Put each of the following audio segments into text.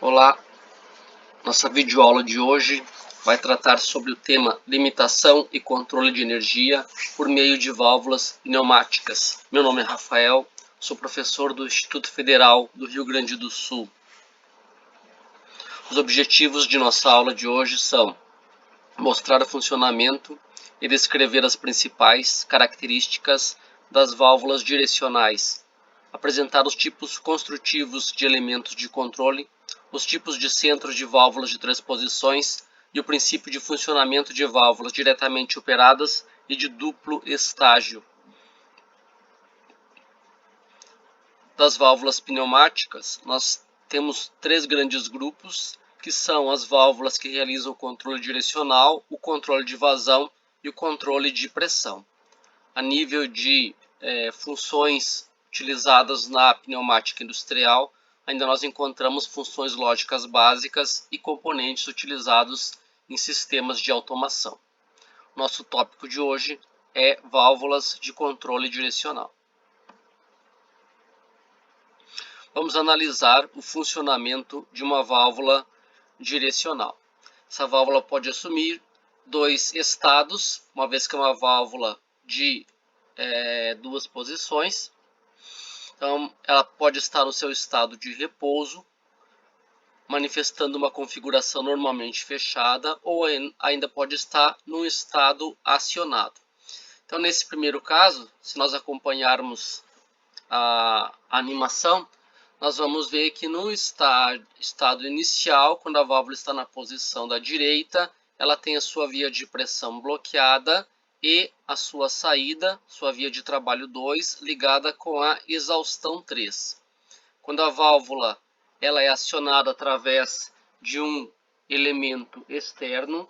Olá, nossa videoaula de hoje vai tratar sobre o tema limitação e controle de energia por meio de válvulas pneumáticas. Meu nome é Rafael, sou professor do Instituto Federal do Rio Grande do Sul. Os objetivos de nossa aula de hoje são mostrar o funcionamento e descrever as principais características das válvulas direcionais, apresentar os tipos construtivos de elementos de controle, os tipos de centros de válvulas de três posições e o princípio de funcionamento de válvulas diretamente operadas e de duplo estágio. Das válvulas pneumáticas, nós temos três grandes grupos, que são as válvulas que realizam o controle direcional, o controle de vazão e o controle de pressão. A nível de funções utilizadas na pneumática industrial, ainda nós encontramos funções lógicas básicas e componentes utilizados em sistemas de automação. Nosso tópico de hoje é válvulas de controle direcional. Vamos analisar o funcionamento de uma válvula direcional. Essa válvula pode assumir dois estados, uma vez que é uma válvula de duas posições. Então, ela pode estar no seu estado de repouso, manifestando uma configuração normalmente fechada, ou ainda pode estar num estado acionado. Então, nesse primeiro caso, se nós acompanharmos a animação, nós vamos ver que no estado inicial, quando a válvula está na posição da direita, ela tem a sua via de pressão bloqueada e a sua saída, sua via de trabalho 2, ligada com a exaustão 3. Quando a válvula ela é acionada através de um elemento externo,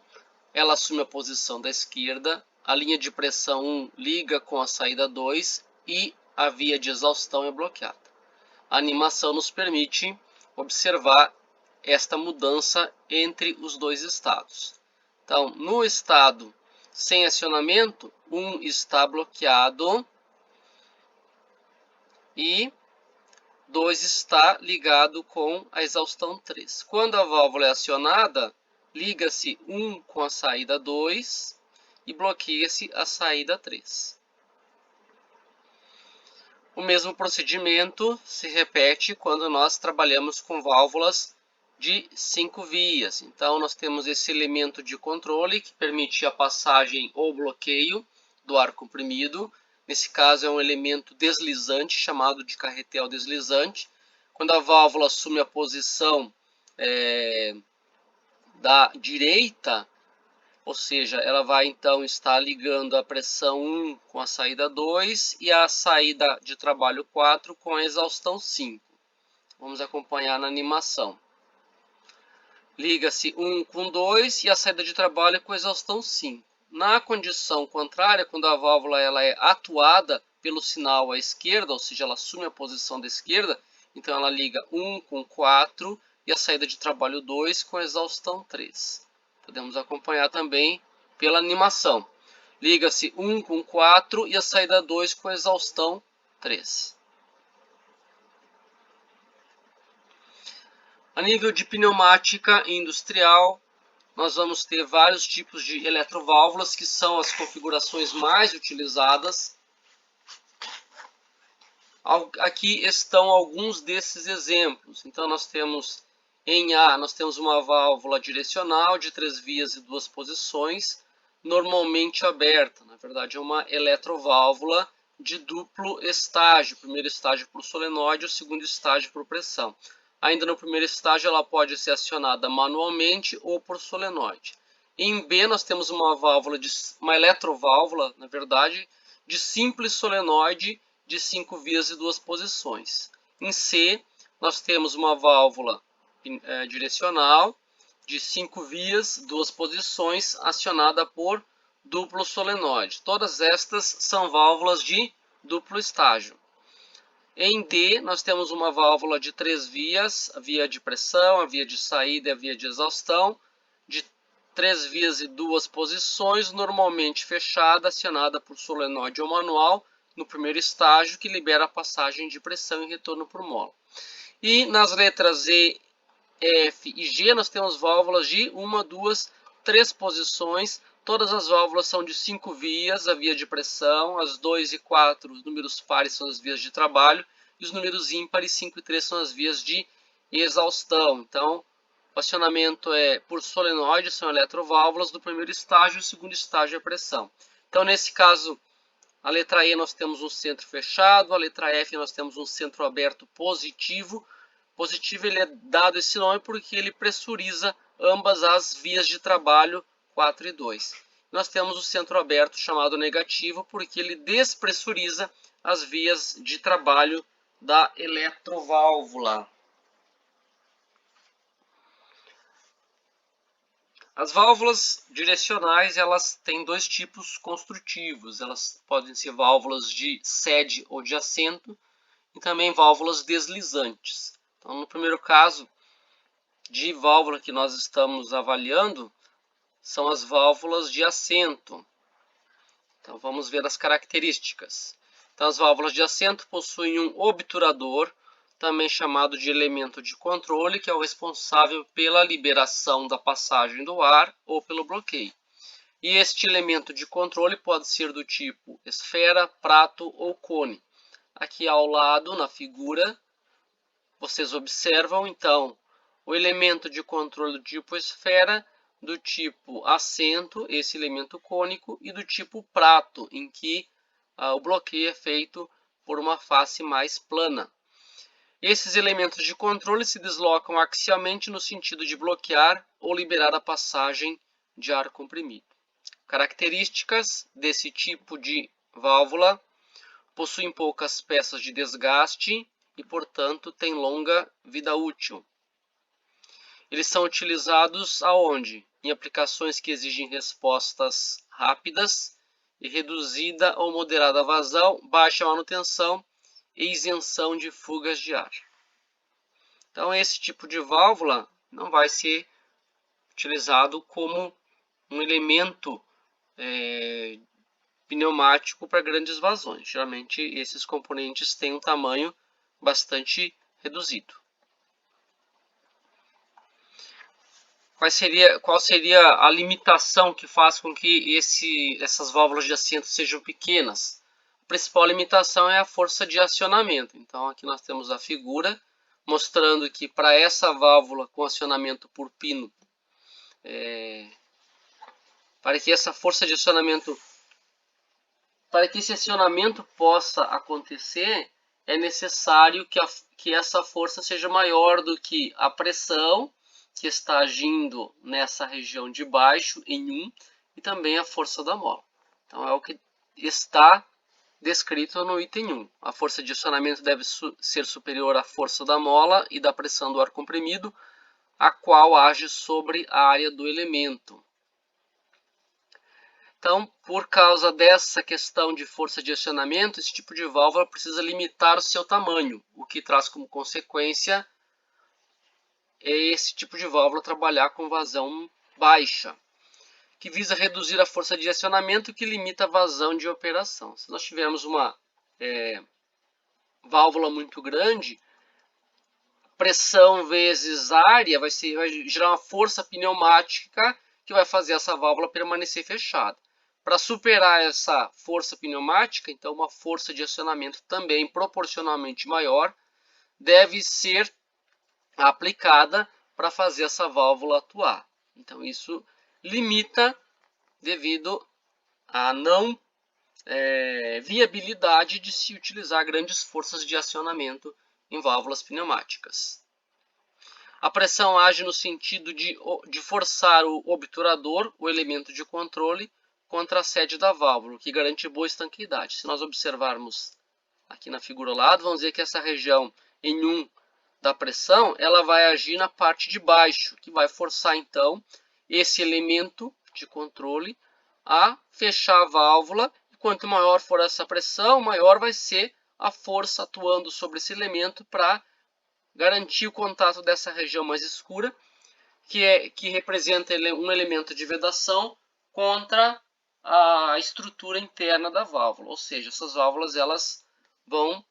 ela assume a posição da esquerda, a linha de pressão 1 liga com a saída 2 e a via de exaustão é bloqueada. A animação nos permite observar esta mudança entre os dois estados. Então, no estado sem acionamento, 1 está bloqueado e 2 está ligado com a exaustão 3. Quando a válvula é acionada, liga-se 1 com a saída 2 e bloqueia-se a saída 3. O mesmo procedimento se repete quando nós trabalhamos com válvulas de 5 vias. Então, nós temos esse elemento de controle que permite a passagem ou bloqueio do ar comprimido. Nesse caso, é um elemento deslizante, chamado de carretel deslizante. Quando a válvula assume a posição da direita, ou seja, ela vai então estar ligando a pressão 1 com a saída 2 e a saída de trabalho 4 com a exaustão 5. Vamos acompanhar na animação. Liga-se 1 com 2 e a saída de trabalho com a exaustão 5. Na condição contrária, quando a válvula ela é atuada pelo sinal à esquerda, ou seja, ela assume a posição da esquerda, então ela liga 1 com 4 e a saída de trabalho 2 com a exaustão 3. Podemos acompanhar também pela animação. Liga-se 1 com 4 e a saída 2 com a exaustão 3. A nível de pneumática industrial, nós vamos ter vários tipos de eletroválvulas, que são as configurações mais utilizadas. Aqui estão alguns desses exemplos. Então, nós temos em A, nós temos uma válvula direcional de 3 vias e 2 posições, normalmente aberta. Na verdade, é uma eletroválvula de duplo estágio. O primeiro estágio por solenoide, o segundo estágio por pressão. Ainda no primeiro estágio, ela pode ser acionada manualmente ou por solenoide. Em B, nós temos uma eletroválvula, na verdade, de simples solenoide de 5 vias e 2 posições. Em C, nós temos uma válvula direcional de 5 vias, 2 posições, acionada por duplo solenoide. Todas estas são válvulas de duplo estágio. Em D, nós temos uma válvula de 3 vias, a via de pressão, a via de saída e a via de exaustão, de 3 vias e 2 posições, normalmente fechada, acionada por solenoide ou manual, no primeiro estágio, que libera a passagem de pressão e retorno por mola. E nas letras E, F e G, nós temos válvulas de 1, 2, 3 posições. Todas as válvulas são de 5 vias, a via de pressão. As 2 e 4, os números pares, são as vias de trabalho. E os números ímpares, 5 e 3, são as vias de exaustão. Então, o acionamento é por solenoide, são eletroválvulas do primeiro estágio, o segundo estágio é pressão. Então, nesse caso, a letra E nós temos um centro fechado, a letra F nós temos um centro aberto positivo. Positivo, ele é dado esse nome porque ele pressuriza ambas as vias de trabalho 4 e 2. Nós temos o centro aberto chamado negativo porque ele despressuriza as vias de trabalho da eletroválvula. As válvulas direcionais, elas têm dois tipos construtivos. Elas podem ser válvulas de sede ou de assento e também válvulas deslizantes. Então, no primeiro caso de válvula que nós estamos avaliando, são as válvulas de assento. Então, vamos ver as características. Então, as válvulas de assento possuem um obturador, também chamado de elemento de controle, que é o responsável pela liberação da passagem do ar ou pelo bloqueio. E este elemento de controle pode ser do tipo esfera, prato ou cone. Aqui ao lado, na figura, vocês observam, então, o elemento de controle do tipo esfera, do tipo assento, esse elemento cônico, e do tipo prato, em que o bloqueio é feito por uma face mais plana. Esses elementos de controle se deslocam axialmente no sentido de bloquear ou liberar a passagem de ar comprimido. Características desse tipo de válvula: possuem poucas peças de desgaste e, portanto, têm longa vida útil. Eles são utilizados aonde? Em aplicações que exigem respostas rápidas e reduzida ou moderada vazão, baixa manutenção e isenção de fugas de ar. Então, esse tipo de válvula não vai ser utilizado como um elemento pneumático para grandes vazões. Geralmente, esses componentes têm um tamanho bastante reduzido. Qual seria a limitação que faz com que essas válvulas de assento sejam pequenas? A principal limitação é a força de acionamento. Então, aqui nós temos a figura mostrando que para essa válvula com acionamento por pino, para que essa força de acionamento, para que esse acionamento possa acontecer, é necessário que essa força seja maior do que a pressão que está agindo nessa região de baixo em 1 e também a força da mola. Então, é o que está descrito no item 1. A força de acionamento deve ser superior à força da mola e da pressão do ar comprimido, a qual age sobre a área do elemento. Então, por causa dessa questão de força de acionamento, esse tipo de válvula precisa limitar o seu tamanho, o que traz como consequência esse tipo de válvula trabalhar com vazão baixa, que visa reduzir a força de acionamento que limita a vazão de operação. Se nós tivermos uma válvula muito grande, pressão vezes área vai gerar uma força pneumática que vai fazer essa válvula permanecer fechada. Para superar essa força pneumática, então uma força de acionamento também proporcionalmente maior deve ser aplicada para fazer essa válvula atuar. Então isso limita devido à não viabilidade de se utilizar grandes forças de acionamento em válvulas pneumáticas. A pressão age no sentido de forçar o obturador, o elemento de controle, contra a sede da válvula, o que garante boa estanqueidade. Se nós observarmos aqui na figura ao lado, vamos ver que essa região em 1 da pressão, ela vai agir na parte de baixo, que vai forçar então esse elemento de controle a fechar a válvula. E quanto maior for essa pressão, maior vai ser a força atuando sobre esse elemento para garantir o contato dessa região mais escura, que representa um elemento de vedação contra a estrutura interna da válvula. Ou seja, essas válvulas elas vão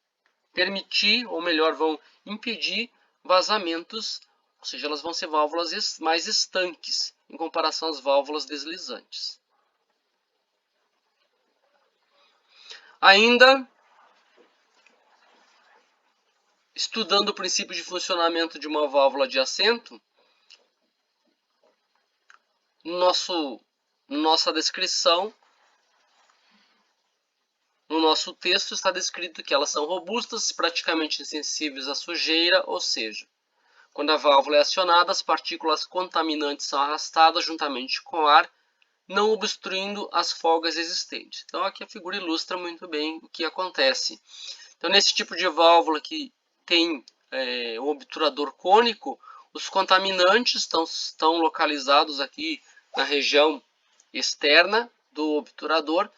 permitir, ou melhor, vão impedir vazamentos ou seja, elas vão ser válvulas mais estanques em comparação às válvulas deslizantes. Ainda estudando o princípio de funcionamento de uma válvula de assento, nossa descrição, no nosso texto está descrito que elas são robustas, praticamente insensíveis à sujeira, ou seja, quando a válvula é acionada, as partículas contaminantes são arrastadas juntamente com o ar, não obstruindo as folgas existentes. Então aqui a figura ilustra muito bem o que acontece. Então nesse tipo de válvula que tem um obturador cônico, os contaminantes estão localizados aqui na região externa do obturador,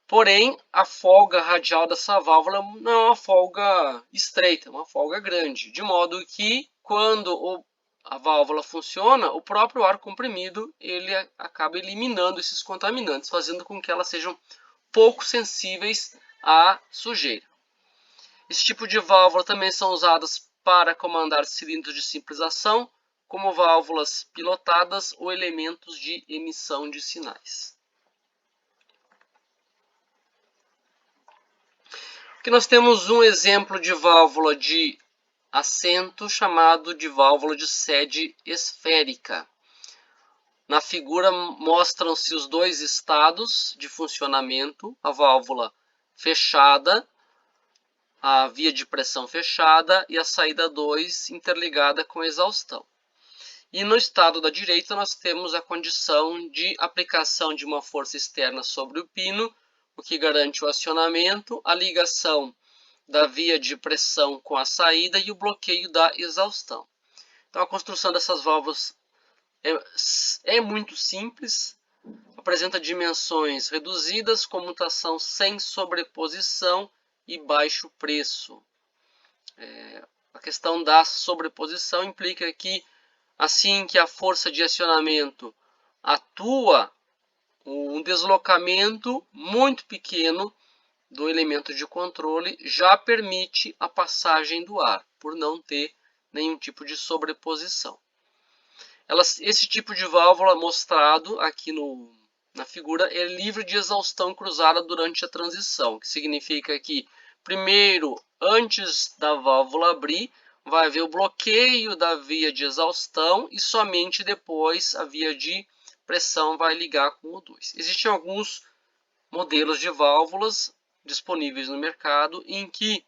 porém a folga radial dessa válvula não é uma folga estreita, é uma folga grande, de modo que quando a válvula funciona, o próprio ar comprimido ele acaba eliminando esses contaminantes, fazendo com que elas sejam pouco sensíveis à sujeira. Esse tipo de válvula também são usadas para comandar cilindros de simples ação, como válvulas pilotadas ou elementos de emissão de sinais. Aqui nós temos um exemplo de válvula de assento chamado de válvula de sede esférica. Na figura mostram-se os dois estados de funcionamento, a válvula fechada, a via de pressão fechada e a saída 2 interligada com a exaustão. E no estado da direita nós temos a condição de aplicação de uma força externa sobre o pino, o que garante o acionamento, a ligação da via de pressão com a saída e o bloqueio da exaustão. Então a construção dessas válvulas é muito simples, apresenta dimensões reduzidas, comutação sem sobreposição e baixo preço. A questão da sobreposição implica que, assim que a força de acionamento atua, um deslocamento muito pequeno do elemento de controle já permite a passagem do ar, por não ter nenhum tipo de sobreposição. Esse tipo de válvula mostrado aqui na figura é livre de exaustão cruzada durante a transição, que significa que primeiro, antes da válvula abrir, vai haver o bloqueio da via de exaustão e somente depois a via de pressão vai ligar com o 2. Existem alguns modelos de válvulas disponíveis no mercado em que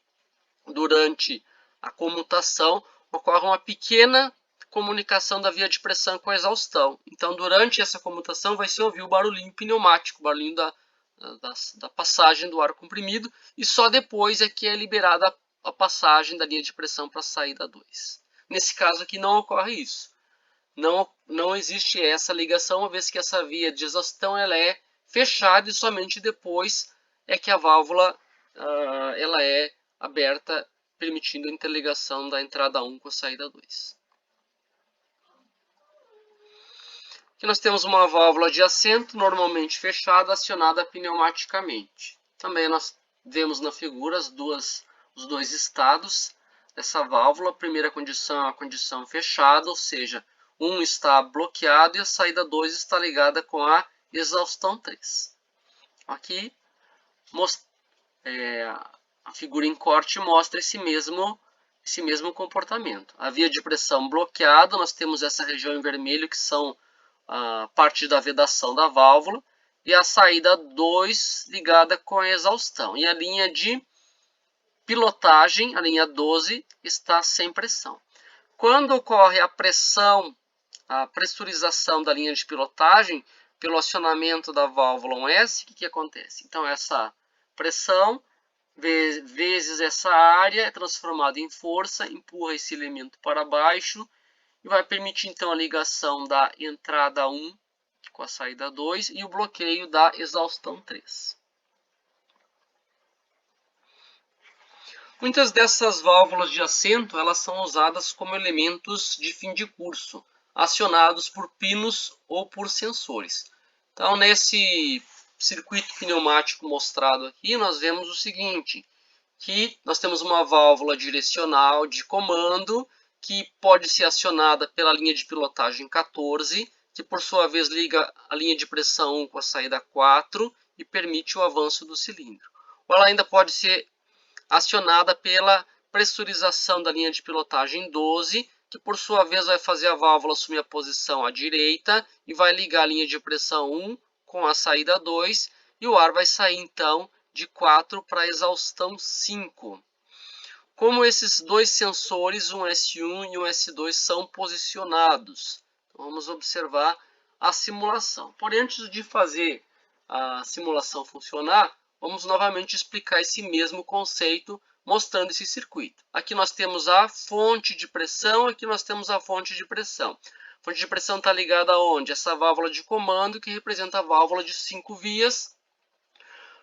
durante a comutação ocorre uma pequena comunicação da via de pressão com a exaustão. Então, durante essa comutação vai se ouvir o barulhinho pneumático, o barulhinho da passagem do ar comprimido, e só depois é que é liberada a passagem da linha de pressão para a saída 2. Nesse caso aqui não ocorre isso. Não existe essa ligação, uma vez que essa via de exaustão ela é fechada e somente depois é que a válvula ela é aberta, permitindo a interligação da entrada 1 com a saída 2. Aqui nós temos uma válvula de assento, normalmente fechada, acionada pneumaticamente. Também nós vemos na figura os dois estados dessa válvula. A primeira condição é a condição fechada, ou seja, um está bloqueado e a saída 2 está ligada com a exaustão 3. Aqui a figura em corte mostra esse mesmo comportamento. A via de pressão bloqueada, nós temos essa região em vermelho que são a parte da vedação da válvula, e a saída 2 ligada com a exaustão. E a linha de pilotagem, a linha 12, está sem pressão. Quando ocorre a pressurização da linha de pilotagem, pelo acionamento da válvula 1S, o que acontece? Então essa pressão vezes essa área é transformada em força, empurra esse elemento para baixo, e vai permitir então a ligação da entrada 1 com a saída 2 e o bloqueio da exaustão 3. Muitas dessas válvulas de assento elas são usadas como elementos de fim de curso, acionados por pinos ou por sensores. Então, nesse circuito pneumático mostrado aqui, nós vemos o seguinte, que nós temos uma válvula direcional de comando que pode ser acionada pela linha de pilotagem 14, que por sua vez liga a linha de pressão 1 com a saída 4 e permite o avanço do cilindro. Ou ela ainda pode ser acionada pela pressurização da linha de pilotagem 12, que por sua vez vai fazer a válvula assumir a posição à direita e vai ligar a linha de pressão 1 com a saída 2 e o ar vai sair então de 4 para a exaustão 5. Como esses dois sensores, um S1 e um S2, são posicionados? Então, vamos observar a simulação. Porém, antes de fazer a simulação funcionar, vamos novamente explicar esse mesmo conceito, mostrando esse circuito. Aqui nós temos a fonte de pressão, aqui nós temos a fonte de pressão. A fonte de pressão está ligada aonde? Essa válvula de comando, que representa a válvula de 5 vias,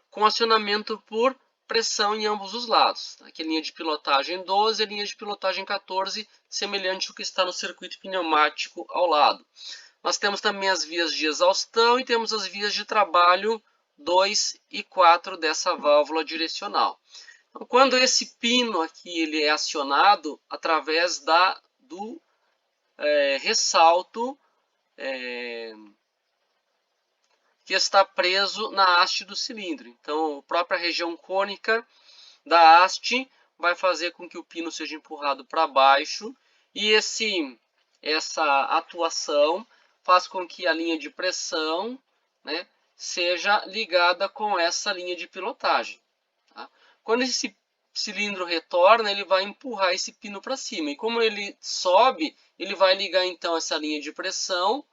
com acionamento por pressão em ambos os lados. Aqui a linha de pilotagem 12 e a linha de pilotagem 14, semelhante ao que está no circuito pneumático ao lado. Nós temos também as vias de exaustão e temos as vias de trabalho 2 e 4 dessa válvula direcional. Então, quando esse pino aqui ele é acionado através do ressalto que está preso na haste do cilindro. Então, a própria região cônica da haste vai fazer com que o pino seja empurrado para baixo e essa atuação faz com que a linha de pressão, né, seja ligada com essa linha de pilotagem. Tá? Quando esse cilindro retorna, ele vai empurrar esse pino para cima. E como ele sobe, ele vai ligar então essa linha de pressão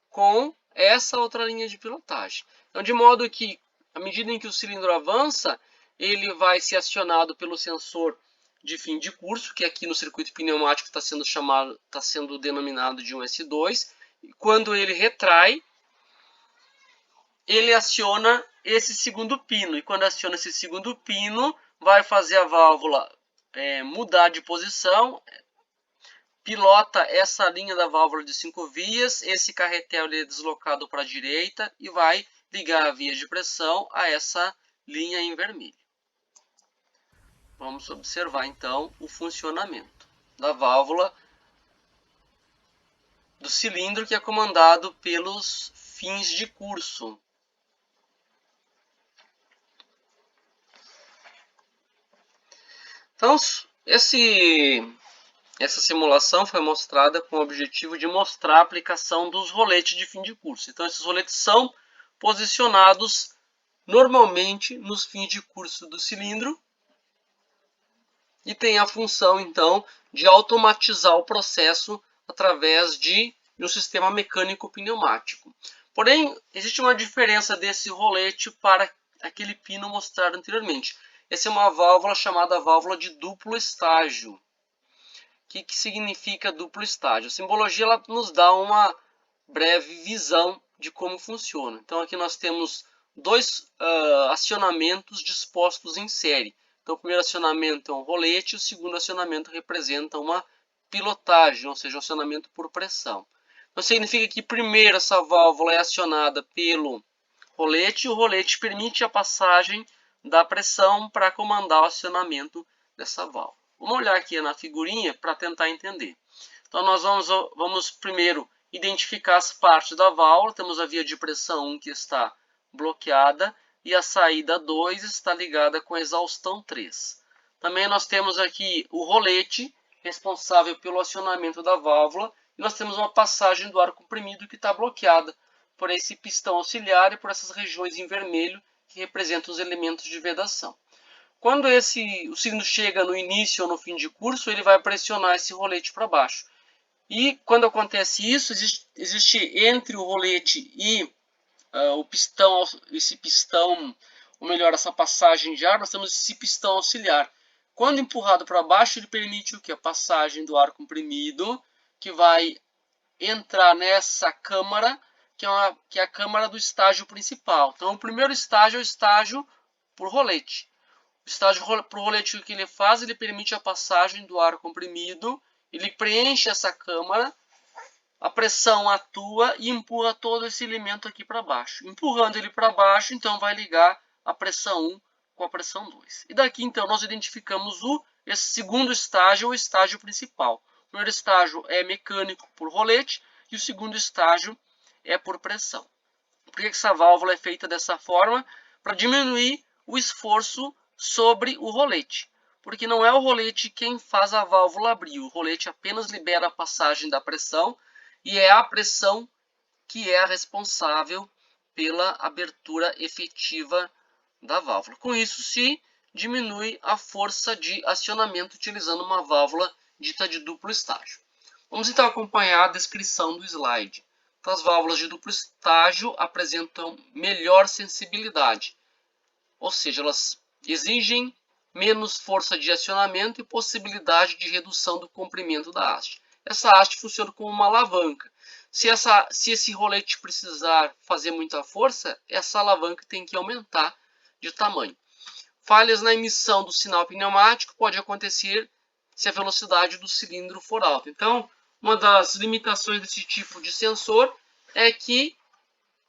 com essa outra linha de pilotagem. Então, de modo que, à medida em que o cilindro avança, ele vai ser acionado pelo sensor de fim de curso, que aqui no circuito pneumático está sendo denominado de um S2. E quando ele retrai, ele aciona esse segundo pino. E quando aciona esse segundo pino, vai fazer a válvula mudar de posição, pilota essa linha da válvula de 5 vias, esse carretel é deslocado para a direita e vai ligar a via de pressão a essa linha em vermelho. Vamos observar então o funcionamento da válvula do cilindro, que é comandado pelos fins de curso. Então, essa simulação foi mostrada com o objetivo de mostrar a aplicação dos roletes de fim de curso. Então, esses roletes são posicionados normalmente nos fins de curso do cilindro e tem a função, então, de automatizar o processo através de um sistema mecânico pneumático. Porém, existe uma diferença desse rolete para aquele pino mostrado anteriormente. Essa é uma válvula chamada válvula de duplo estágio. O que significa duplo estágio? A simbologia ela nos dá uma breve visão de como funciona. Então aqui nós temos dois acionamentos dispostos em série. Então o primeiro acionamento é um rolete, o segundo acionamento representa uma pilotagem, ou seja, um acionamento por pressão. Então significa que primeiro essa válvula é acionada pelo rolete e o rolete permite a passagem da pressão para comandar o acionamento dessa válvula. Vamos olhar aqui na figurinha para tentar entender. Então nós vamos primeiro identificar as partes da válvula. Temos a via de pressão 1 que está bloqueada e a saída 2 está ligada com a exaustão 3. Também nós temos aqui o rolete responsável pelo acionamento da válvula e nós temos uma passagem do ar comprimido que está bloqueada por esse pistão auxiliar e por essas regiões em vermelho que representam os elementos de vedação. Quando o cilindro chega no início ou no fim de curso, ele vai pressionar esse rolete para baixo. E quando acontece isso, existe entre o rolete e o pistão, ou melhor, essa passagem de ar, nós temos esse pistão auxiliar. Quando empurrado para baixo, ele permite o que? A passagem do ar comprimido, que vai entrar nessa câmara, que é a câmara do estágio principal. Então, o primeiro estágio é o estágio por rolete. O estágio por rolete, o que ele faz? Ele permite a passagem do ar comprimido, ele preenche essa câmara, a pressão atua e empurra todo esse elemento aqui para baixo. Empurrando ele para baixo, então vai ligar a pressão 1 com a pressão 2. E daqui, então, nós identificamos esse segundo estágio, o estágio principal. O primeiro estágio é mecânico por rolete e o segundo estágio é por pressão. Por que essa válvula é feita dessa forma? Para diminuir o esforço sobre o rolete. Porque não é o rolete quem faz a válvula abrir. O rolete apenas libera a passagem da pressão e é a pressão que é a responsável pela abertura efetiva da válvula. Com isso, se diminui a força de acionamento utilizando uma válvula dita de duplo estágio. Vamos então acompanhar a descrição do slide. Então, as válvulas de duplo estágio apresentam melhor sensibilidade, ou seja, elas exigem menos força de acionamento e possibilidade de redução do comprimento da haste. Essa haste funciona como uma alavanca. Se esse rolete precisar fazer muita força, essa alavanca tem que aumentar de tamanho. Falhas na emissão do sinal pneumático pode acontecer se a velocidade do cilindro for alta. Então, uma das limitações desse tipo de sensor é que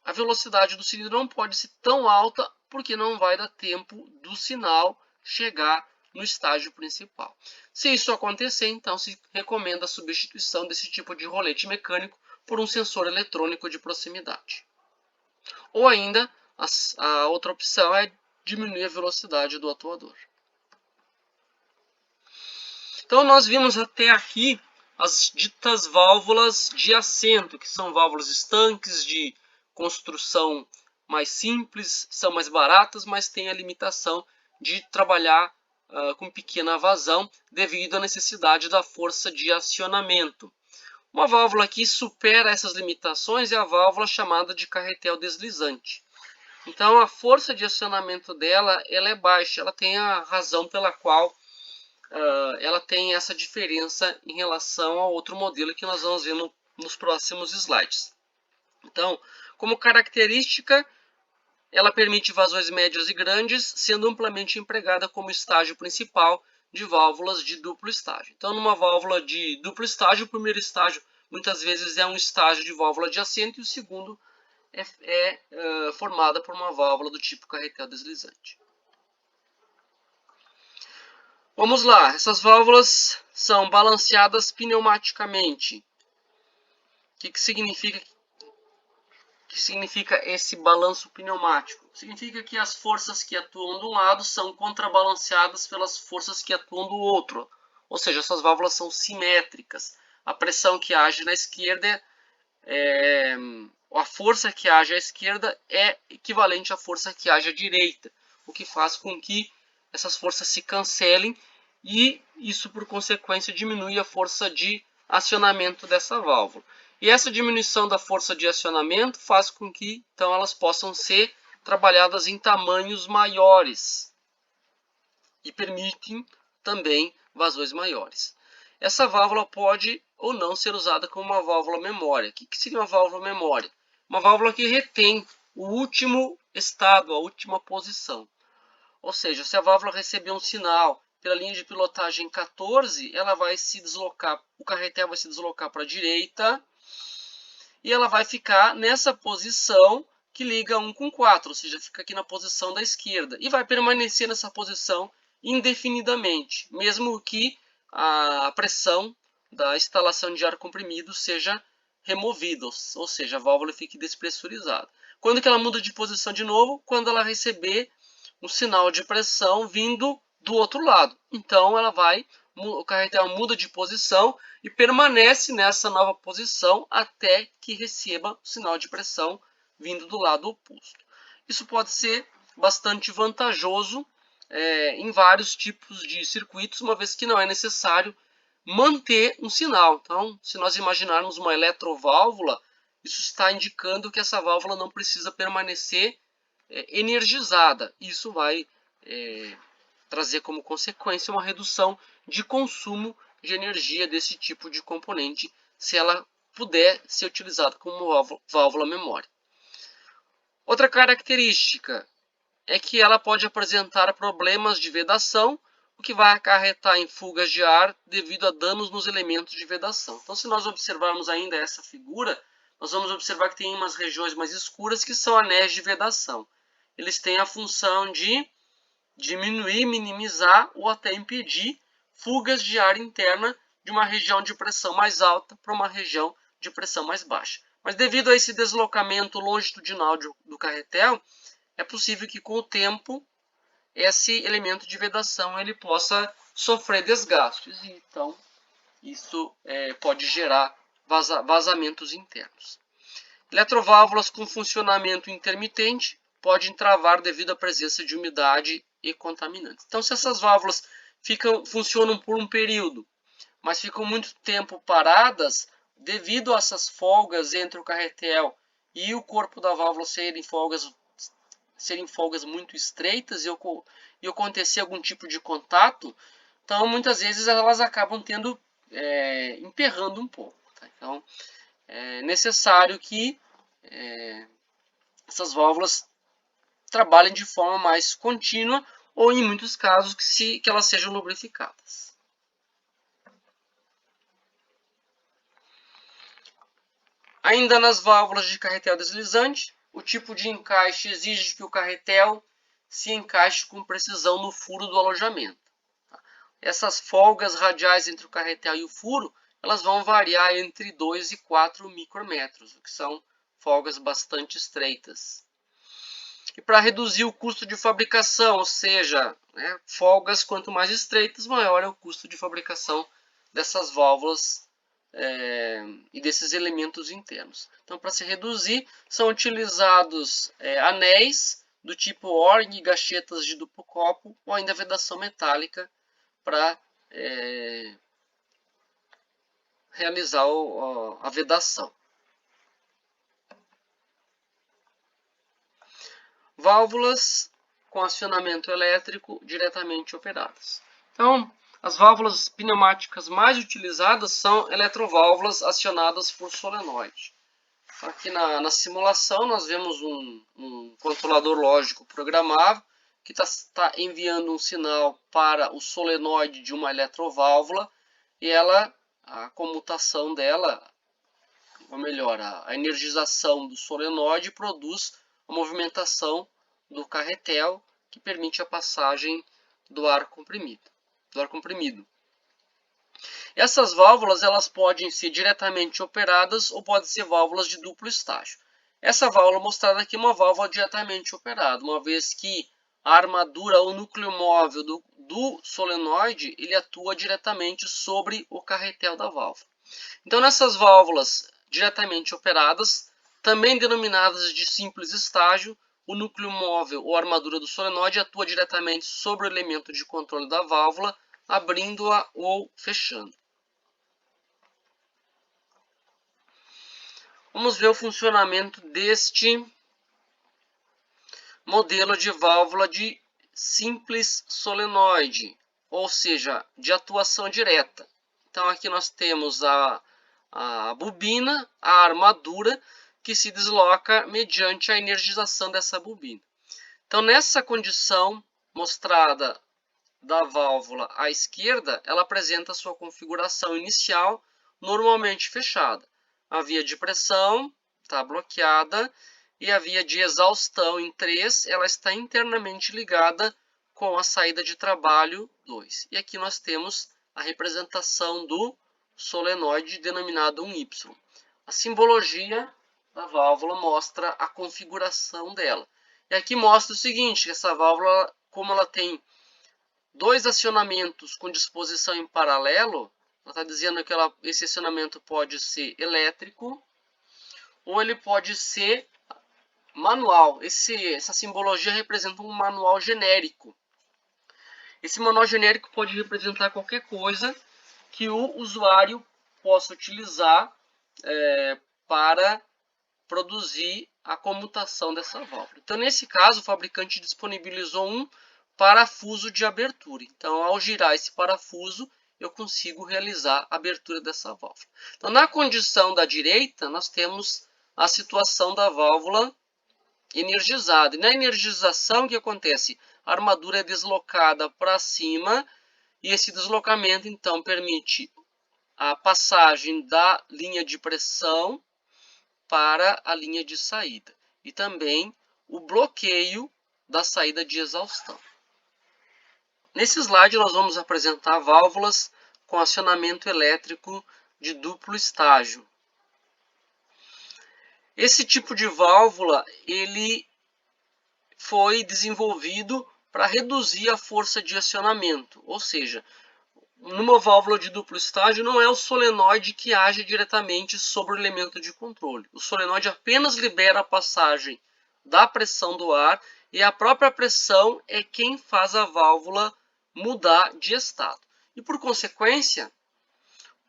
a velocidade do cilindro não pode ser tão alta porque não vai dar tempo do sinal chegar no estágio principal. Se isso acontecer, então se recomenda a substituição desse tipo de rolete mecânico por um sensor eletrônico de proximidade. Ou ainda, a outra opção é diminuir a velocidade do atuador. Então nós vimos até aqui as ditas válvulas de assento, que são válvulas estanques de construção mais simples, são mais baratas, mas têm a limitação de trabalhar com pequena vazão devido à necessidade da força de acionamento. Uma válvula que supera essas limitações é a válvula chamada de carretel deslizante. Então a força de acionamento dela ela é baixa, ela tem a razão pela qual ela tem essa diferença em relação ao outro modelo que nós vamos ver nos próximos slides. Então, como característica, ela permite vazões médios e grandes, sendo amplamente empregada como estágio principal de válvulas de duplo estágio. Então, numa válvula de duplo estágio, o primeiro estágio muitas vezes é um estágio de válvula de assento e o segundo é formada por uma válvula do tipo carretel deslizante. Vamos lá, essas válvulas são balanceadas pneumaticamente. O que significa esse balanço pneumático? Significa que as forças que atuam de um lado são contrabalanceadas pelas forças que atuam do outro. Ou seja, essas válvulas são simétricas. A pressão que age na esquerda, a força que age à esquerda é equivalente à força que age à direita, o que faz com que essas forças se cancelem e isso, por consequência, diminui a força de acionamento dessa válvula. E essa diminuição da força de acionamento faz com que então elas possam ser trabalhadas em tamanhos maiores e permitem também vazões maiores. Essa válvula pode ou não ser usada como uma válvula memória. O que seria uma válvula memória? Uma válvula que retém o último estado, a última posição. Ou seja, se a válvula receber um sinal pela linha de pilotagem 14, ela vai se deslocar, o carretel vai se deslocar para a direita e ela vai ficar nessa posição que liga 1 com 4, ou seja, fica aqui na posição da esquerda e vai permanecer nessa posição indefinidamente, mesmo que a pressão da instalação de ar comprimido seja removida, ou seja, a válvula fique despressurizada. Quando que ela muda de posição de novo? Quando ela receber um sinal de pressão vindo do outro lado. Então o carretel muda de posição e permanece nessa nova posição até que receba o sinal de pressão vindo do lado oposto. Isso pode ser bastante vantajoso em vários tipos de circuitos, uma vez que não é necessário manter um sinal. Então, se nós imaginarmos uma eletroválvula, isso está indicando que essa válvula não precisa permanecer energizada. Isso vai trazer como consequência uma redução de consumo de energia desse tipo de componente, se ela puder ser utilizada como válvula memória. Outra característica é que ela pode apresentar problemas de vedação, o que vai acarretar em fugas de ar devido a danos nos elementos de vedação. Então, se nós observarmos ainda essa figura, nós vamos observar que tem umas regiões mais escuras que são anéis de vedação. Eles têm a função de diminuir, minimizar ou até impedir fugas de ar interna de uma região de pressão mais alta para uma região de pressão mais baixa. Mas devido a esse deslocamento longitudinal do carretel, é possível que com o tempo esse elemento de vedação ele possa sofrer desgastes. Então, isso pode gerar vazamentos internos. Eletroválvulas com funcionamento intermitente podem travar devido à presença de umidade e contaminantes. Então, se essas válvulas funcionam por um período, mas ficam muito tempo paradas, devido a essas folgas entre o carretel e o corpo da válvula serem folgas muito estreitas e acontecer algum tipo de contato, então muitas vezes elas acabam emperrando um pouco. Tá? Então, é necessário que essas válvulas trabalhem de forma mais contínua ou, em muitos casos, que elas sejam lubrificadas. Ainda nas válvulas de carretel deslizante, o tipo de encaixe exige que o carretel se encaixe com precisão no furo do alojamento. Essas folgas radiais entre o carretel e o furo, elas vão variar entre 2 e 4 micrômetros, o que são folgas bastante estreitas. E para reduzir o custo de fabricação, ou seja, folgas quanto mais estreitas, maior é o custo de fabricação dessas válvulas e desses elementos internos. Então, para se reduzir, são utilizados anéis do tipo ORG e gachetas de duplo copo, ou ainda vedação metálica para realizar a vedação. Válvulas com acionamento elétrico diretamente operadas. Então, as válvulas pneumáticas mais utilizadas são eletroválvulas acionadas por solenoide. Aqui na simulação nós vemos um controlador lógico programável que está enviando um sinal para o solenoide de uma eletroválvula e a comutação dela, ou melhor, a energização do solenoide produz a movimentação do carretel que permite a passagem do ar comprimido. Essas válvulas elas podem ser diretamente operadas ou podem ser válvulas de duplo estágio. Essa válvula mostrada aqui é uma válvula diretamente operada, uma vez que a armadura ou núcleo móvel do solenoide ele atua diretamente sobre o carretel da válvula. Então, nessas válvulas diretamente operadas, também denominadas de simples estágio, o núcleo móvel ou armadura do solenoide atua diretamente sobre o elemento de controle da válvula, abrindo-a ou fechando. Vamos ver o funcionamento deste modelo de válvula de simples solenoide, ou seja, de atuação direta. Então, aqui nós temos a bobina, a armadura, que se desloca mediante a energização dessa bobina. Então, nessa condição mostrada da válvula à esquerda, ela apresenta sua configuração inicial normalmente fechada. A via de pressão está bloqueada e a via de exaustão em 3, ela está internamente ligada com a saída de trabalho 2. E aqui nós temos a representação do solenoide denominado 1Y. A simbologia da válvula mostra a configuração dela. E aqui mostra o seguinte, essa válvula, como ela tem dois acionamentos com disposição em paralelo, ela está dizendo que esse acionamento pode ser elétrico ou ele pode ser manual. Essa simbologia representa um manual genérico. Esse manual genérico pode representar qualquer coisa que o usuário possa utilizar para produzir a comutação dessa válvula. Então, nesse caso, o fabricante disponibilizou um parafuso de abertura. Então, ao girar esse parafuso, eu consigo realizar a abertura dessa válvula. Então, na condição da direita, nós temos a situação da válvula energizada. E na energização, o que acontece? A armadura é deslocada para cima e esse deslocamento, então, permite a passagem da linha de pressão para a linha de saída e também o bloqueio da saída de exaustão. Nesse slide nós vamos apresentar válvulas com acionamento elétrico de duplo estágio. Esse tipo de válvula ele foi desenvolvido para reduzir a força de acionamento, ou seja, numa válvula de duplo estágio não é o solenoide que age diretamente sobre o elemento de controle. O solenoide apenas libera a passagem da pressão do ar e a própria pressão é quem faz a válvula mudar de estado. E por consequência,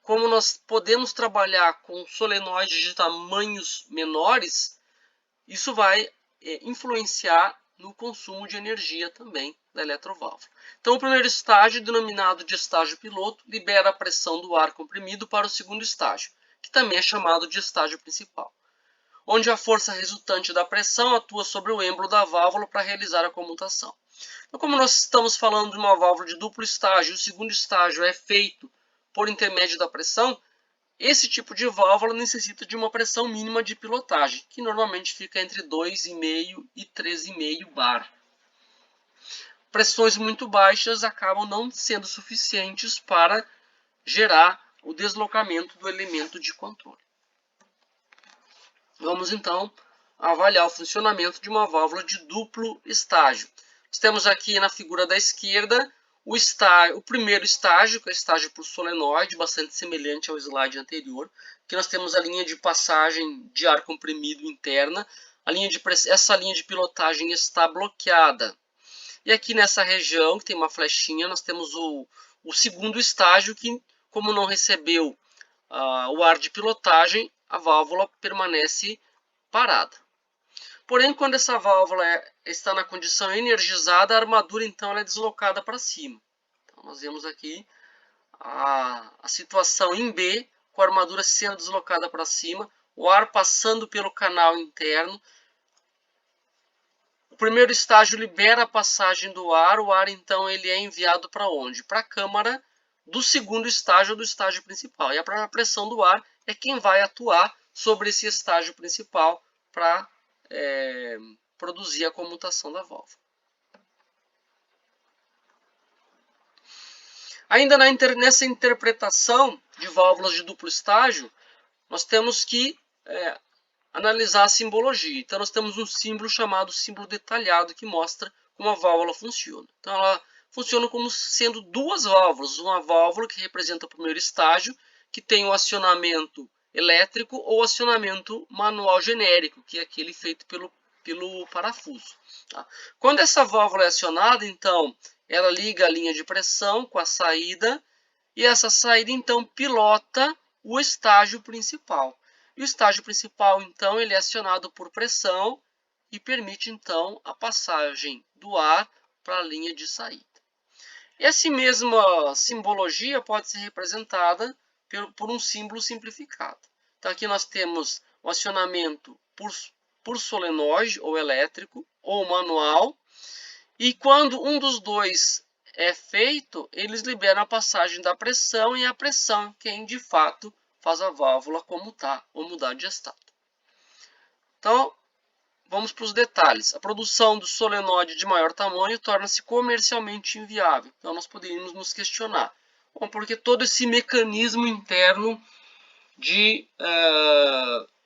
como nós podemos trabalhar com solenoides de tamanhos menores, isso vai influenciar no consumo de energia também da eletroválvula. Então, o primeiro estágio, denominado de estágio piloto, libera a pressão do ar comprimido para o segundo estágio, que também é chamado de estágio principal, onde a força resultante da pressão atua sobre o êmbolo da válvula para realizar a comutação. Então, como nós estamos falando de uma válvula de duplo estágio, o segundo estágio é feito por intermédio da pressão, esse tipo de válvula necessita de uma pressão mínima de pilotagem, que normalmente fica entre 2,5 e 3,5 bar. Pressões muito baixas acabam não sendo suficientes para gerar o deslocamento do elemento de controle. Vamos então avaliar o funcionamento de uma válvula de duplo estágio. Nós temos aqui na figura da esquerda o primeiro estágio, que é o estágio por solenoide, bastante semelhante ao slide anterior. Aqui nós temos a linha de passagem de ar comprimido interna. Essa linha de pilotagem está bloqueada. E aqui nessa região, que tem uma flechinha, nós temos o segundo estágio, que como não recebeu o ar de pilotagem, a válvula permanece parada. Porém, quando essa válvula está na condição energizada, a armadura então ela é deslocada para cima. Então, nós vemos aqui a situação em B, com a armadura sendo deslocada para cima, o ar passando pelo canal interno. O primeiro estágio libera a passagem do ar, o ar então ele é enviado para onde? Para a câmara do segundo estágio do estágio principal. E a própria pressão do ar é quem vai atuar sobre esse estágio principal para produzir a comutação da válvula. Ainda nessa interpretação de válvulas de duplo estágio, nós temos que analisar a simbologia. Então, nós temos um símbolo chamado símbolo detalhado, que mostra como a válvula funciona. Então, ela funciona como sendo duas válvulas. Uma válvula que representa o primeiro estágio, que tem o acionamento elétrico ou acionamento manual genérico, que é aquele feito pelo parafuso. Tá? Quando essa válvula é acionada, então, ela liga a linha de pressão com a saída, e essa saída, então, pilota o estágio principal. E o estágio principal, então, ele é acionado por pressão e permite, então, a passagem do ar para a linha de saída. Essa mesma simbologia pode ser representada por um símbolo simplificado. Então, aqui nós temos o acionamento por solenoide ou elétrico ou manual, e quando um dos dois é feito, eles liberam a passagem da pressão, e a pressão quem de fato faz a válvula comutar ou mudar de estado. Então, vamos para os detalhes. A produção do solenoide de maior tamanho torna-se comercialmente inviável. Então, nós poderíamos nos questionar. Bom, porque todo esse mecanismo interno de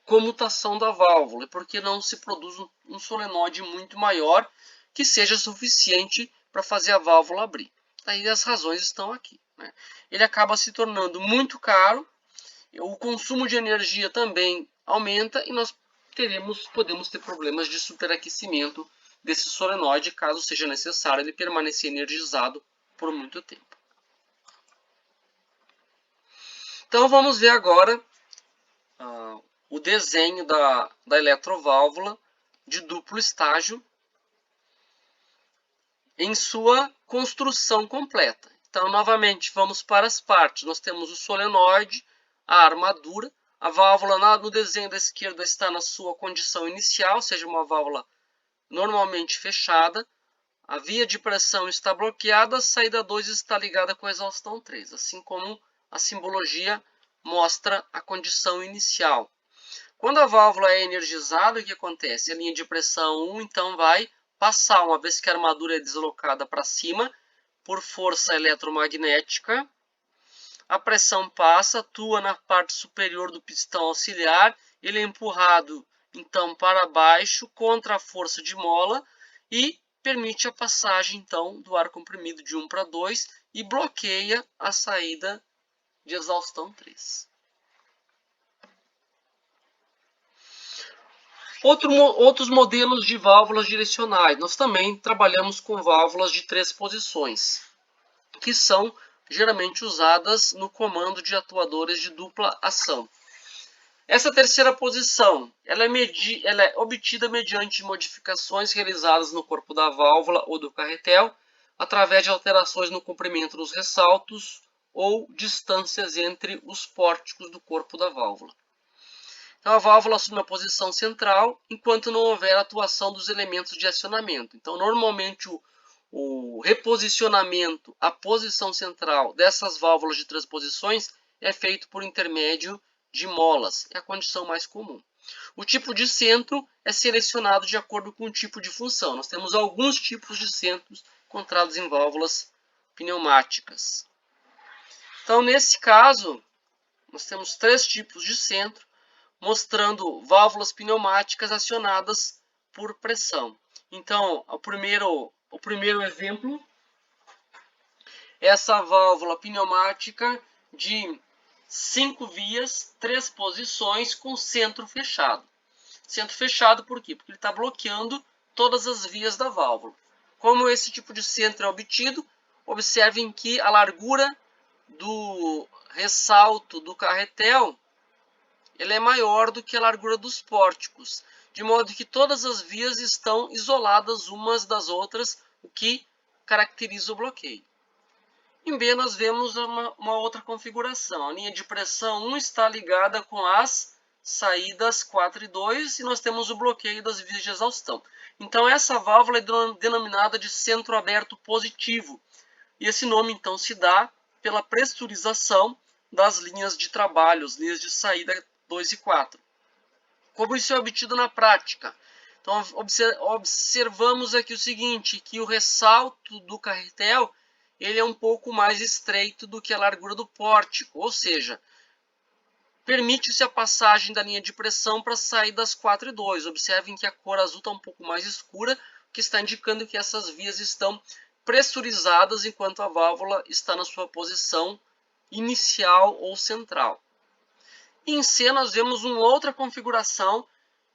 comutação da válvula, porque não se produz um solenoide muito maior que seja suficiente para fazer a válvula abrir. Aí as razões estão aqui. Né? Ele acaba se tornando muito caro, o consumo de energia também aumenta e nós podemos ter problemas de superaquecimento desse solenoide, caso seja necessário ele permanecer energizado por muito tempo. Então vamos ver agora o desenho da eletroválvula de duplo estágio em sua construção completa. Então, novamente, vamos para as partes. Nós temos o solenoide, a armadura. A válvula no desenho da esquerda está na sua condição inicial, ou seja, uma válvula normalmente fechada. A via de pressão está bloqueada, a saída 2 está ligada com a exaustão 3, assim como a simbologia mostra a condição inicial. Quando a válvula é energizada, o que acontece? A linha de pressão 1 então vai passar, uma vez que a armadura é deslocada para cima por força eletromagnética, a pressão passa, atua na parte superior do pistão auxiliar, ele é empurrado então para baixo contra a força de mola e permite a passagem então do ar comprimido de 1 para 2 e bloqueia a saída de exaustão 3. Outros modelos de válvulas direcionais. Nós também trabalhamos com válvulas de 3 posições, que são geralmente usadas no comando de atuadores de dupla ação. Essa terceira posição ela é obtida mediante modificações realizadas no corpo da válvula ou do carretel, através de alterações no comprimento dos ressaltos ou distâncias entre os pórticos do corpo da válvula. Então, a válvula assume a posição central enquanto não houver atuação dos elementos de acionamento. Então, normalmente, o reposicionamento à posição central dessas válvulas de 3 posições é feito por intermédio de molas. É a condição mais comum. O tipo de centro é selecionado de acordo com o tipo de função. Nós temos alguns tipos de centros encontrados em válvulas pneumáticas. Então, nesse caso, nós temos 3 tipos de centro, mostrando válvulas pneumáticas acionadas por pressão. Então, o primeiro exemplo é essa válvula pneumática de 5 vias, 3 posições com centro fechado. Centro fechado por quê? Porque ele está bloqueando todas as vias da válvula. Como esse tipo de centro é obtido, observem que a largura do ressalto do carretel ele é maior do que a largura dos pórticos, de modo que todas as vias estão isoladas umas das outras, o que caracteriza o bloqueio. Em B nós vemos uma outra configuração. A linha de pressão 1 está ligada com as saídas 4 e 2 e nós temos o bloqueio das vias de exaustão. Então essa válvula é denominada de centro aberto positivo. E esse nome então se dá pela pressurização das linhas de trabalho, as linhas de saída 2 e 4. Como isso é obtido na prática? Então, observamos aqui o seguinte, que o ressalto do carretel ele é um pouco mais estreito do que a largura do pórtico, ou seja, permite-se a passagem da linha de pressão para sair das 4 e 2. Observem que a cor azul está um pouco mais escura, o que está indicando que essas vias estão pressurizadas enquanto a válvula está na sua posição inicial ou central. Em C nós vemos uma outra configuração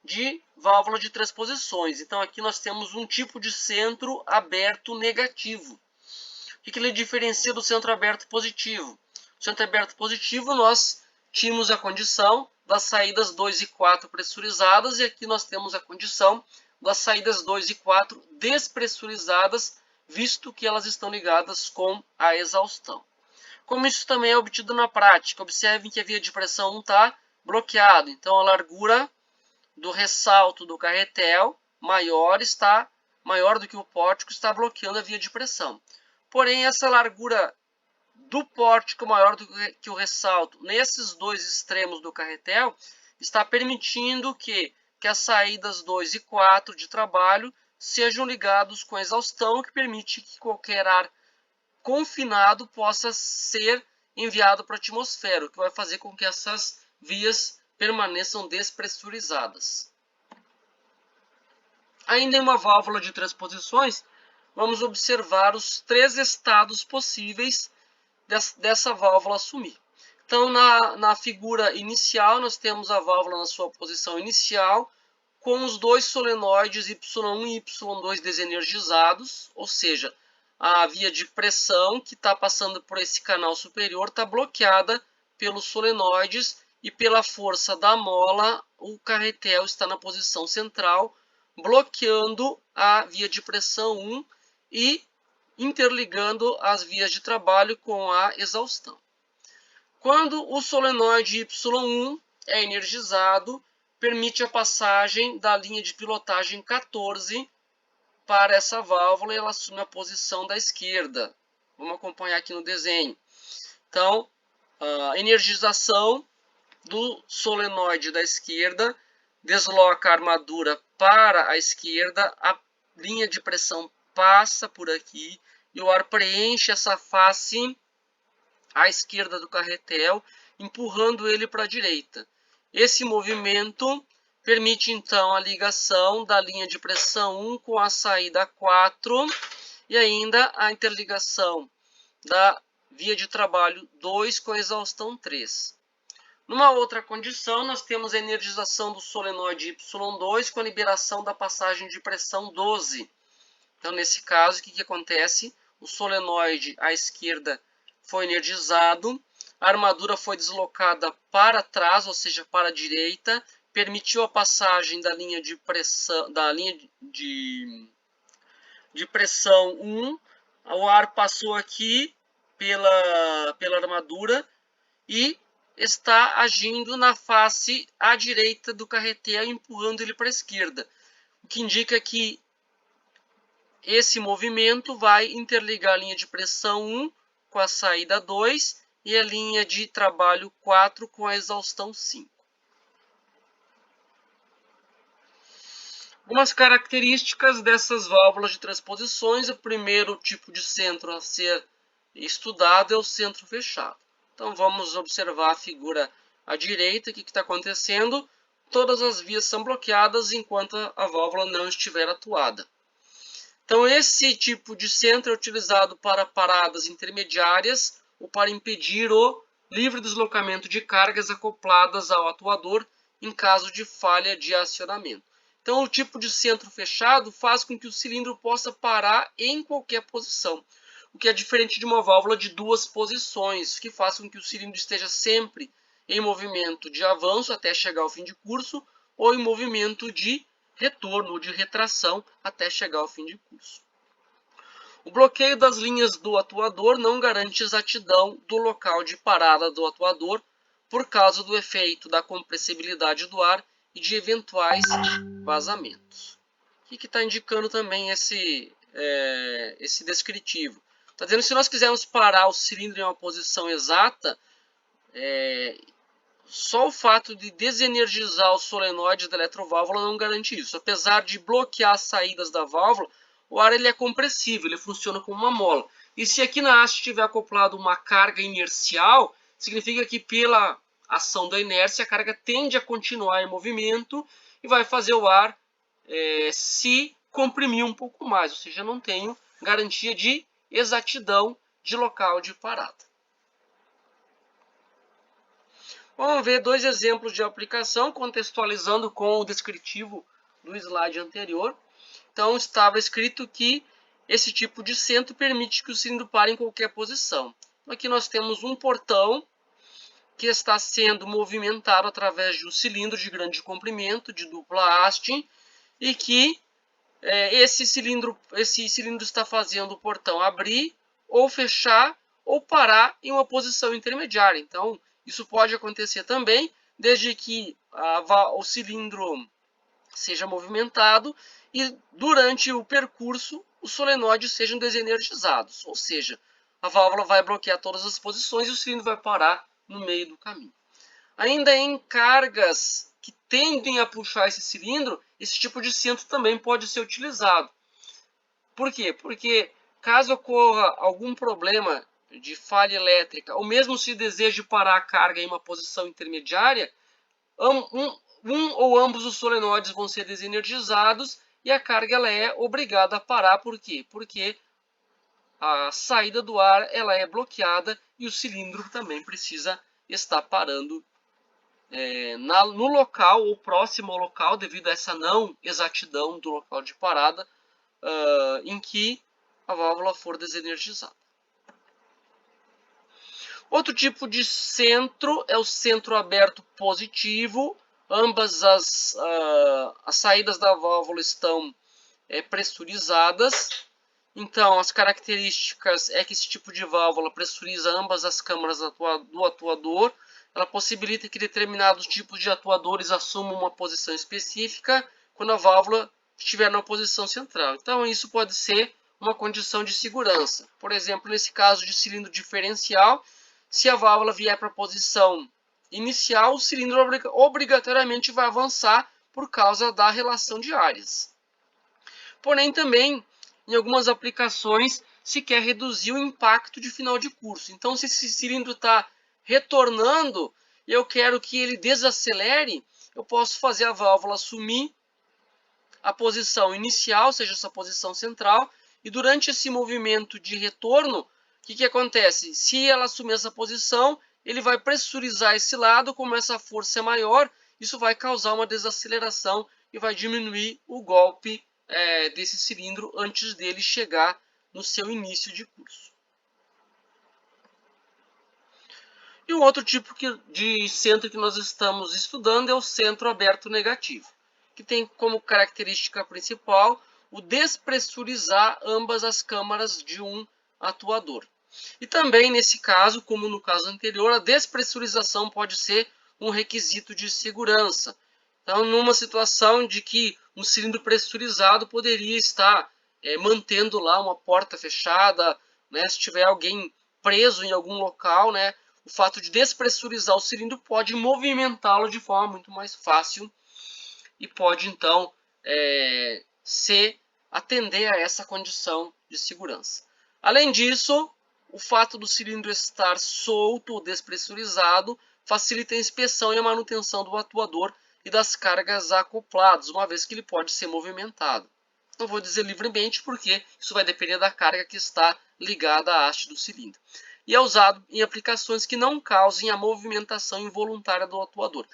de válvula de 3 posições. Então aqui nós temos um tipo de centro aberto negativo. O que ele diferencia do centro aberto positivo? O centro aberto positivo nós tínhamos a condição das saídas 2 e 4 pressurizadas e aqui nós temos a condição das saídas 2 e 4 despressurizadas, visto que elas estão ligadas com a exaustão. Como isso também é obtido na prática, observem que a via de pressão 1 está bloqueada. Então a largura do ressalto do carretel maior do que o pórtico, está bloqueando a via de pressão. Porém, essa largura do pórtico maior do que o ressalto, nesses dois extremos do carretel, está permitindo que as saídas 2 e 4 de trabalho sejam ligados com a exaustão, que permite que qualquer ar confinado possa ser enviado para a atmosfera, o que vai fazer com que essas vias permaneçam despressurizadas. Ainda em uma válvula de 3 posições, vamos observar os 3 estados possíveis dessa válvula assumir. Então, na figura inicial, nós temos a válvula na sua posição inicial, com os 2 solenoides Y1 e Y2 desenergizados, ou seja, a via de pressão que está passando por esse canal superior está bloqueada pelos solenoides e pela força da mola o carretel está na posição central, bloqueando a via de pressão 1 e interligando as vias de trabalho com a exaustão. Quando o solenoide Y1 é energizado, permite a passagem da linha de pilotagem 14 para essa válvula e ela assume a posição da esquerda. Vamos acompanhar aqui no desenho. Então, a energização do solenoide da esquerda desloca a armadura para a esquerda, a linha de pressão passa por aqui e o ar preenche essa face à esquerda do carretel, empurrando ele para a direita. Esse movimento permite então a ligação da linha de pressão 1 com a saída 4 e ainda a interligação da via de trabalho 2 com a exaustão 3. Numa outra condição, nós temos a energização do solenoide Y2 com a liberação da passagem de pressão 12. Então, nesse caso, o que acontece? O solenoide à esquerda foi energizado, a armadura foi deslocada para trás, ou seja, para a direita, permitiu a passagem da linha de pressão, de pressão 1, o ar passou aqui pela armadura e está agindo na face à direita do carretel, empurrando ele para a esquerda, o que indica que esse movimento vai interligar a linha de pressão 1 com a saída 2 e a linha de trabalho 4 com a exaustão 5. Algumas características dessas válvulas de transposições. O primeiro tipo de centro a ser estudado é o centro fechado. Então vamos observar a figura à direita, o que está acontecendo. Todas as vias são bloqueadas enquanto a válvula não estiver atuada. Então esse tipo de centro é utilizado para paradas intermediárias ou para impedir o livre deslocamento de cargas acopladas ao atuador em caso de falha de acionamento. Então o tipo de centro fechado faz com que o cilindro possa parar em qualquer posição, o que é diferente de uma válvula de duas posições, que faz com que o cilindro esteja sempre em movimento de avanço até chegar ao fim de curso ou em movimento de retorno ou de retração até chegar ao fim de curso. O bloqueio das linhas do atuador não garante exatidão do local de parada do atuador por causa do efeito da compressibilidade do ar e de eventuais vazamentos. O que está indicando também esse descritivo? Está dizendo que se nós quisermos parar o cilindro em uma posição exata, só o fato de desenergizar os solenoides da eletroválvula não garante isso. Apesar de bloquear as saídas da válvula, o ar ele é compressível, ele funciona como uma mola. E se aqui na haste estiver acoplado uma carga inercial, significa que pela ação da inércia a carga tende a continuar em movimento e vai fazer o ar se comprimir um pouco mais, ou seja, não tenho garantia de exatidão de local de parada. Vamos ver dois exemplos de aplicação, contextualizando com o descritivo do slide anterior. Então, estava escrito que esse tipo de centro permite que o cilindro pare em qualquer posição. Aqui nós temos um portão que está sendo movimentado através de um cilindro de grande comprimento, de dupla haste, e que esse cilindro está fazendo o portão abrir ou fechar ou parar em uma posição intermediária. Então, isso pode acontecer também, desde que o cilindro seja movimentado e durante o percurso os solenoides sejam desenergizados, ou seja, a válvula vai bloquear todas as posições e o cilindro vai parar no meio do caminho. Ainda em cargas que tendem a puxar esse cilindro, esse tipo de centro também pode ser utilizado. Por quê? Porque caso ocorra algum problema de falha elétrica, ou mesmo se deseje parar a carga em uma posição intermediária, um ou ambos os solenoides vão ser desenergizados e a carga ela é obrigada a parar. Por quê? Porque a saída do ar ela é bloqueada e o cilindro também precisa estar parando no local ou próximo ao local, devido a essa não exatidão do local de parada em que a válvula for desenergizada. Outro tipo de centro é o centro aberto positivo. Ambas as saídas da válvula estão pressurizadas. Então, as características é que esse tipo de válvula pressuriza ambas as câmaras do atuador. Ela possibilita que determinados tipos de atuadores assumam uma posição específica quando a válvula estiver na posição central. Então, isso pode ser uma condição de segurança. Por exemplo, nesse caso de cilindro diferencial, se a válvula vier para a posição inicial, o cilindro obrigatoriamente vai avançar por causa da relação de áreas. Porém, também, em algumas aplicações, se quer reduzir o impacto de final de curso. Então, se esse cilindro está retornando e eu quero que ele desacelere, eu posso fazer a válvula assumir a posição inicial, ou seja, essa posição central, e durante esse movimento de retorno, o que acontece? Se ela assumir essa posição, ele vai pressurizar esse lado, como essa força é maior, isso vai causar uma desaceleração e vai diminuir o golpe desse cilindro antes dele chegar no seu início de curso. E o outro tipo de centro que nós estamos estudando é o centro aberto negativo, que tem como característica principal o despressurizar ambas as câmaras de um atuador. E também nesse caso, como no caso anterior, a despressurização pode ser um requisito de segurança. Então, numa situação de que um cilindro pressurizado poderia estar mantendo lá uma porta fechada, né, se tiver alguém preso em algum local, né, o fato de despressurizar o cilindro pode movimentá-lo de forma muito mais fácil e pode então atender a essa condição de segurança. Além disso, o fato do cilindro estar solto ou despressurizado facilita a inspeção e a manutenção do atuador e das cargas acopladas, uma vez que ele pode ser movimentado. Não vou dizer livremente porque isso vai depender da carga que está ligada à haste do cilindro. E é usado em aplicações que não causem a movimentação involuntária do atuador.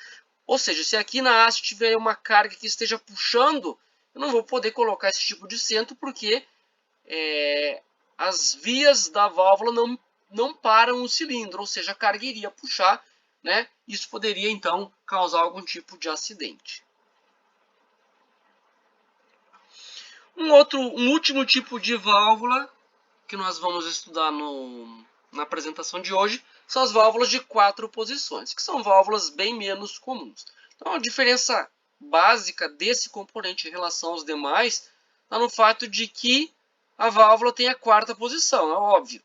Ou seja, se aqui na haste tiver uma carga que esteja puxando, eu não vou poder colocar esse tipo de centro porque as vias da válvula não param o cilindro, ou seja, a carga iria puxar, né? Isso poderia então causar algum tipo de acidente. Um último tipo de válvula que nós vamos estudar na apresentação de hoje são as válvulas de 4 posições, que são válvulas bem menos comuns. Então, a diferença básica desse componente em relação aos demais está no fato de que a válvula tem a 4ª posição, é óbvio.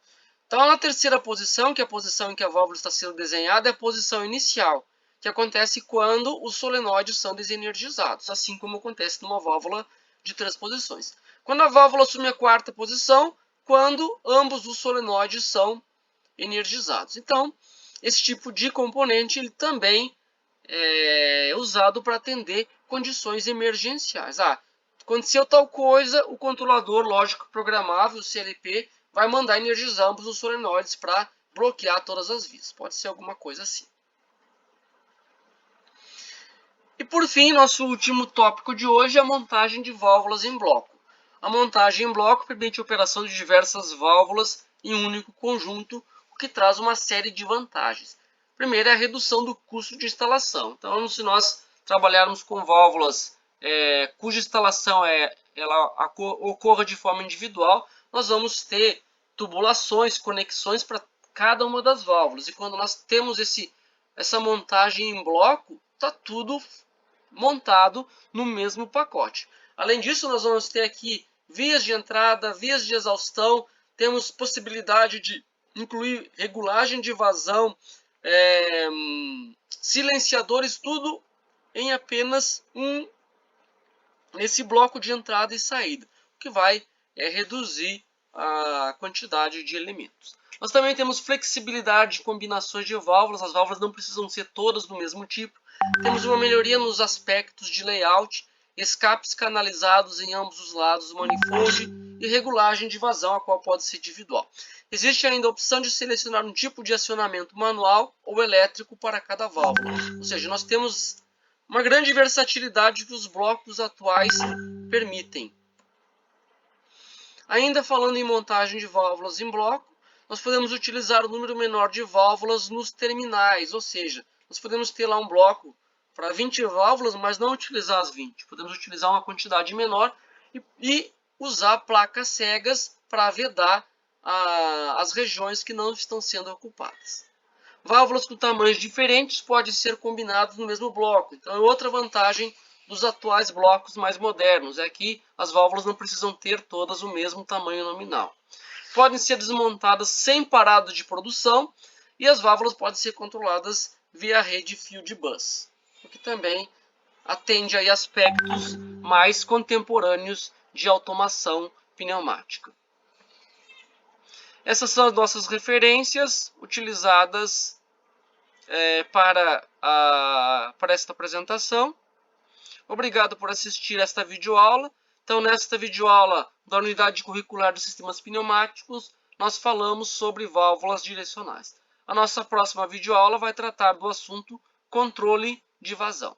Então, na 3ª posição, que é a posição em que a válvula está sendo desenhada, é a posição inicial, que acontece quando os solenoides são desenergizados, assim como acontece numa válvula de 3 posições. Quando a válvula assume a 4ª posição, quando ambos os solenoides são energizados. Então, esse tipo de componente ele também é usado para atender condições emergenciais. Aconteceu tal coisa, o controlador lógico programável, o CLP, vai mandar energizar ambos os solenoides para bloquear todas as vias. Pode ser alguma coisa assim. E por fim, nosso último tópico de hoje é a montagem de válvulas em bloco. A montagem em bloco permite a operação de diversas válvulas em um único conjunto, o que traz uma série de vantagens. Primeiro é a redução do custo de instalação. Então, se nós trabalharmos com válvulas cuja instalação ocorra de forma individual, nós vamos ter tubulações, conexões para cada uma das válvulas. E quando nós temos essa montagem em bloco, está tudo montado no mesmo pacote. Além disso, nós vamos ter aqui vias de entrada, vias de exaustão, temos possibilidade de incluir regulagem de vazão, silenciadores, tudo em apenas nesse bloco de entrada e saída, o que vai reduzir a quantidade de elementos. Nós também temos flexibilidade de combinações de válvulas, as válvulas não precisam ser todas do mesmo tipo. Temos uma melhoria nos aspectos de layout, escapes canalizados em ambos os lados do manifold e regulagem de vazão, a qual pode ser individual. Existe ainda a opção de selecionar um tipo de acionamento manual ou elétrico para cada válvula. Ou seja, nós temos uma grande versatilidade que os blocos atuais permitem. Ainda falando em montagem de válvulas em bloco, nós podemos utilizar o número menor de válvulas nos terminais, ou seja, nós podemos ter lá um bloco para 20 válvulas, mas não utilizar as 20. Podemos utilizar uma quantidade menor e usar placas cegas para vedar as regiões que não estão sendo ocupadas. Válvulas com tamanhos diferentes podem ser combinadas no mesmo bloco. Então, outra vantagem dos atuais blocos mais modernos é que as válvulas não precisam ter todas o mesmo tamanho nominal. Podem ser desmontadas sem parada de produção e as válvulas podem ser controladas via rede Field Bus, o que também atende a aspectos mais contemporâneos de automação pneumática. Essas são as nossas referências utilizadas para esta apresentação. Obrigado por assistir esta videoaula. Então, nesta videoaula da Unidade Curricular dos Sistemas Pneumáticos, nós falamos sobre válvulas direcionais. A nossa próxima videoaula vai tratar do assunto controle de vazão.